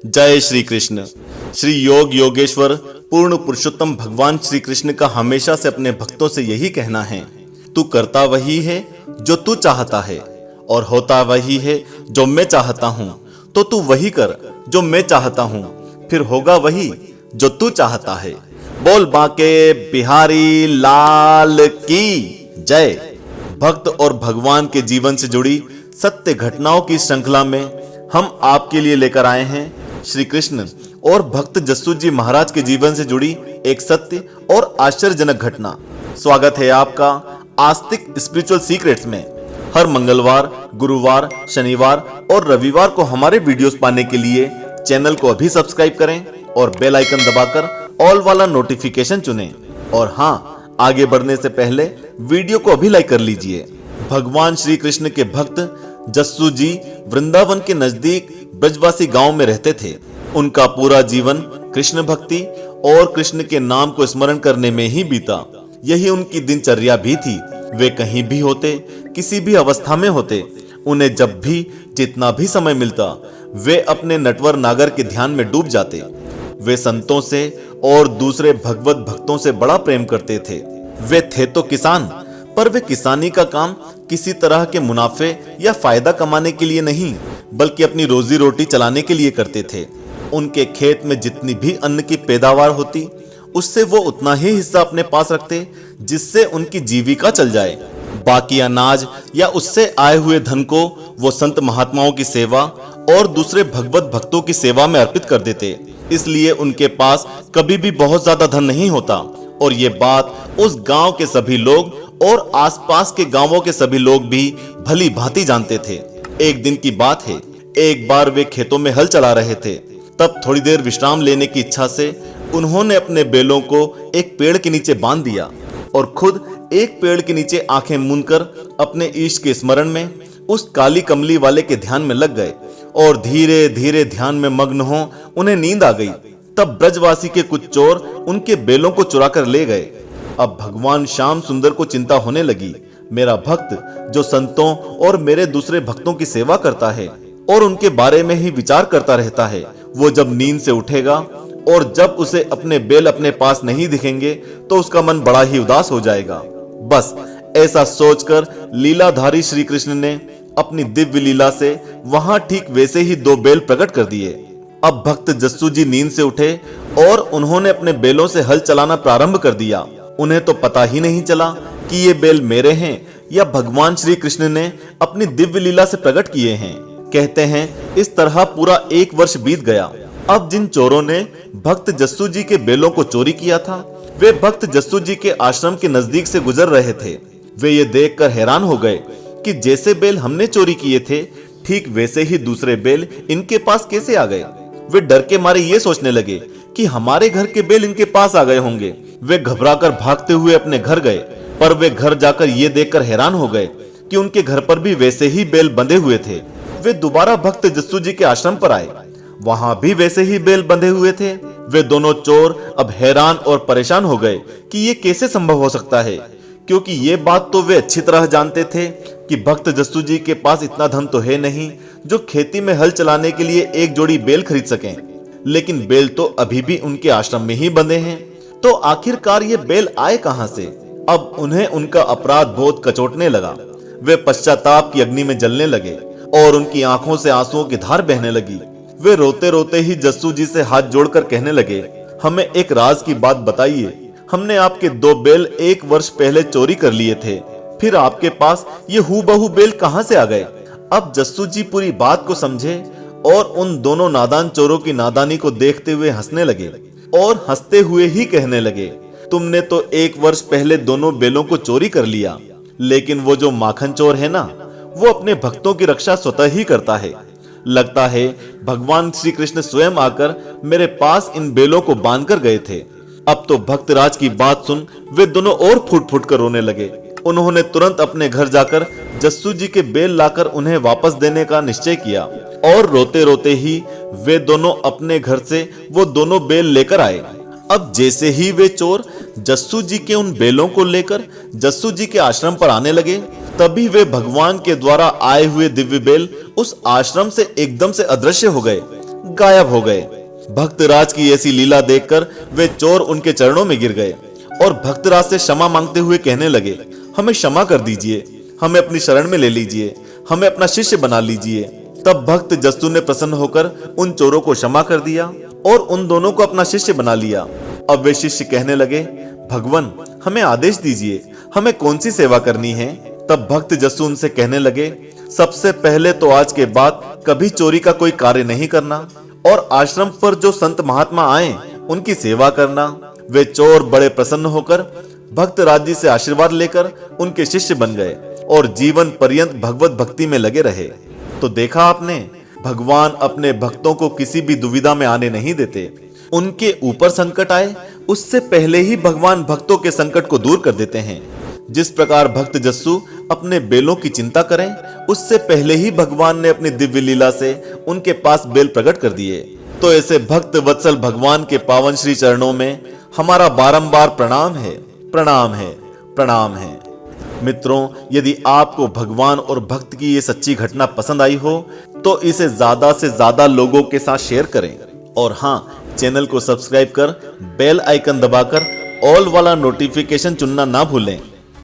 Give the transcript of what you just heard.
जय श्री कृष्ण। श्री योग योगेश्वर पूर्ण पुरुषोत्तम भगवान श्री कृष्ण का हमेशा से अपने भक्तों से यही कहना है, तू करता वही है जो तू चाहता है और होता वही है जो मैं चाहता हूं, तो तू वही कर जो मैं चाहता हूं, फिर होगा वही जो तू चाहता है। बोल बांके बिहारी लाल की जय। भक्त और भगवान के जीवन से जुड़ी सत्य घटनाओं की श्रृंखला में हम आपके लिए लेकर आए हैं श्री कृष्ण और भक्त जस्सू जी महाराज के जीवन से जुड़ी एक सत्य और आश्चर्यजनक घटना। स्वागत है आपका आस्तिक स्पिरिचुअल सीक्रेट्स में। हर मंगलवार, गुरुवार, शनिवार और रविवार को हमारे वीडियोस पाने के लिए चैनल को अभी सब्सक्राइब करें और बेल आइकन दबाकर ऑल वाला नोटिफिकेशन चुनें। और हाँ, आगे बढ़ने से पहले वीडियो को अभी लाइक कर लीजिए। भगवान श्री कृष्ण के भक्त जस्सू जी वृंदावन के नजदीक ब्रजवासी गांव में रहते थे। उनका पूरा जीवन कृष्ण भक्ति और कृष्ण के नाम को स्मरण करने में ही बीता। यही उनकी दिनचर्या भी थी। वे कहीं भी होते, किसी भी अवस्था में होते, उन्हें जब भी जितना भी समय मिलता वे अपने नटवर नागर के ध्यान में डूब जाते। वे संतों से और दूसरे भगवत भक्तों से बड़ा प्रेम करते थे। वे थे तो किसान, पर वे किसानी का काम किसी तरह के मुनाफे या फायदा कमाने के लिए नहीं, बल्कि अपनी रोजी रोटी चलाने के लिए करते थे। उनके खेत में जितनी भी अन्न की पैदावार होती, उससे वो उतना ही हिस्सा अपने पास रखते जिससे उनकी जीविका चल जाए। बाकी अनाज या उससे आए हुए धन को वो संत महात्माओं की सेवा और दूसरे भगवत भक्तों की सेवा में अर्पित कर देते। इसलिए उनके पास कभी भी बहुत ज्यादा धन नहीं होता और ये बात उस गांव के सभी लोग और आसपास के गांवों के सभी लोग भी भली भांति जानते थे। एक दिन की बात है, एक बार वे खेतों में हल चला रहे थे। तब थोड़ी देर विश्राम लेने की इच्छा से उन्होंने अपने बैलों को एक पेड़ के नीचे बांध दिया और खुद एक पेड़ के नीचे आंखें मूंदकर अपने इष्ट के स्मरण में उस काली कमली वाले के ध्यान में लग गए और धीरे धीरे ध्यान में मग्न हो उन्हें नींद आ गई। तब ब्रजवासी के कुछ चोर उनके बैलों को चुरा कर ले गए। अब भगवान श्याम सुंदर को चिंता होने लगी। मेरा भक्त जो संतों और मेरे दूसरे भक्तों की सेवा करता है और उनके बारे में ही विचार करता रहता है, वो जब नींद से उठेगा और जब उसे अपने बैल अपने पास नहीं दिखेंगे तो उसका मन बड़ा ही उदास हो जाएगा। बस ऐसा सोचकर लीलाधारी श्री कृष्ण ने अपनी दिव्य लीला से वहां ठीक वैसे ही दो बैल प्रकट कर दिए। अब भक्त जस्सू जी नींद से उठे और उन्होंने अपने बैलों से हल चलाना प्रारंभ कर दिया। उन्हें तो पता ही नहीं चला कि ये बैल मेरे हैं या भगवान श्री कृष्ण ने अपनी दिव्य लीला से प्रकट किए हैं। कहते हैं इस तरह पूरा 1 वर्ष बीत गया। अब जिन चोरों ने भक्त जस्सू जी के बैलों को चोरी किया था, वे भक्त जस्सू जी के आश्रम के नजदीक से गुजर रहे थे। वे ये देखकर हैरान हो गए कि जैसे बैल हमने चोरी किए थे, ठीक वैसे ही दूसरे बैल इनके पास कैसे आ गए। वे डर के मारे ये सोचने लगे कि हमारे घर के बैल इनके पास आ गए होंगे। वे घबराकर भागते हुए अपने घर गए, पर वे घर जाकर ये देखकर हैरान हो गए कि उनके घर पर भी वैसे ही बैल बंधे हुए थे। वे दोबारा भक्त जस्सू जी के आश्रम पर आए, वहां भी वैसे ही बैल बंधे हुए थे। वे दोनों चोर अब हैरान और परेशान हो गए कि ये कैसे संभव हो सकता है, क्योंकि ये बात तो वे अच्छी तरह जानते थे कि भक्त जस्सू जी के पास इतना धन तो है नहीं जो खेती में हल चलाने के लिए एक जोड़ी बैल खरीद सकें। लेकिन बैल तो अभी भी उनके आश्रम में ही बंधे हैं, तो आखिरकार ये बैल आए कहां से। अब उन्हें उनका अपराध बोध कचोटने लगा। वे पश्चाताप की अग्नि में जलने लगे और उनकी आंखों से आंसुओं की धार बहने लगी। वे रोते रोते ही जस्सू जी से हाथ जोड़कर कहने लगे, हमें एक राज की बात बताइए। हमने आपके 2 बैल 1 वर्ष पहले चोरी कर लिए थे, फिर आपके पास ये हूबहू बैल कहां से आ गए। अब जस्सू जी पूरी बात को समझे और उन दोनों नादान चोरों की नादानी को देखते हुए हंसने लगे और हंसते हुए ही कहने लगे, तुमने तो 1 वर्ष पहले दोनों बैलों को चोरी कर लिया, लेकिन वो जो माखन चोर है ना, वो अपने भक्तों की रक्षा स्वतः ही करता है। लगता है भगवान श्री कृष्ण स्वयं आकर मेरे पास इन बैलों को बांध कर गए थे। अब तो भक्तराज की बात सुन वे दोनों और फूट फूट कर रोने लगे। उन्होंने तुरंत अपने घर जाकर जस्सू जी के बैल लाकर उन्हें वापस देने का निश्चय किया और रोते रोते ही वे दोनों अपने घर से वो दोनों बैल लेकर आए। अब जैसे ही वे चोर जस्सू जी के उन बैलों को लेकर जस्सू जी के आश्रम पर आने लगे, तभी वे भगवान के द्वारा आए हुए दिव्य बैल उस आश्रम से एकदम से अदृश्य हो गए। गायब हो गए। भक्तराज की ऐसी लीला देखकर वे चोर उनके चरणों में गिर गए और भक्तराज से क्षमा मांगते हुए कहने लगे, हमें क्षमा कर दीजिए, हमें अपनी शरण में ले लीजिए, हमें अपना शिष्य बना लीजिए। तब भक्त जस्सू ने प्रसन्न होकर उन चोरों को क्षमा कर दिया और उन दोनों को अपना शिष्य बना लिया। अब वे शिष्य कहने लगे, भगवान हमें आदेश दीजिए, हमें कौन सी सेवा करनी है। तब भक्त जस्सू उनसे कहने लगे, सबसे पहले तो आज के बाद कभी चोरी का कोई कार्य नहीं करना और आश्रम पर जो संत महात्मा आए उनकी सेवा करना। वे चोर बड़े प्रसन्न होकर भक्तराज जी से आशीर्वाद लेकर उनके शिष्य बन गए और जीवन पर्यंत भगवत भक्ति में लगे रहे। तो देखा आपने, भगवान अपने भक्तों को किसी भी दुविधा में आने नहीं देते। उनके ऊपर संकट आए उससे पहले ही भगवान भक्तों के संकट को दूर कर देते हैं। जिस प्रकार भक्त जस्सू अपने बेलों की चिंता करें, उससे पहले ही भगवान ने अपनी दिव्य लीला से उनके पास बेल प्रकट कर दिए। तो ऐसे भक्त वत्सल भगवान के पावन श्री चरणों में हमारा बारंबार प्रणाम है, प्रणाम है, प्रणाम है। मित्रों, यदि आपको भगवान और भक्त की ये सच्ची घटना पसंद आई हो तो इसे ज्यादा से ज्यादा लोगों के साथ शेयर करें और हाँ, चैनल को सब्सक्राइब कर बेल आइकन दबाकर ऑल वाला नोटिफिकेशन चुनना ना भूलें।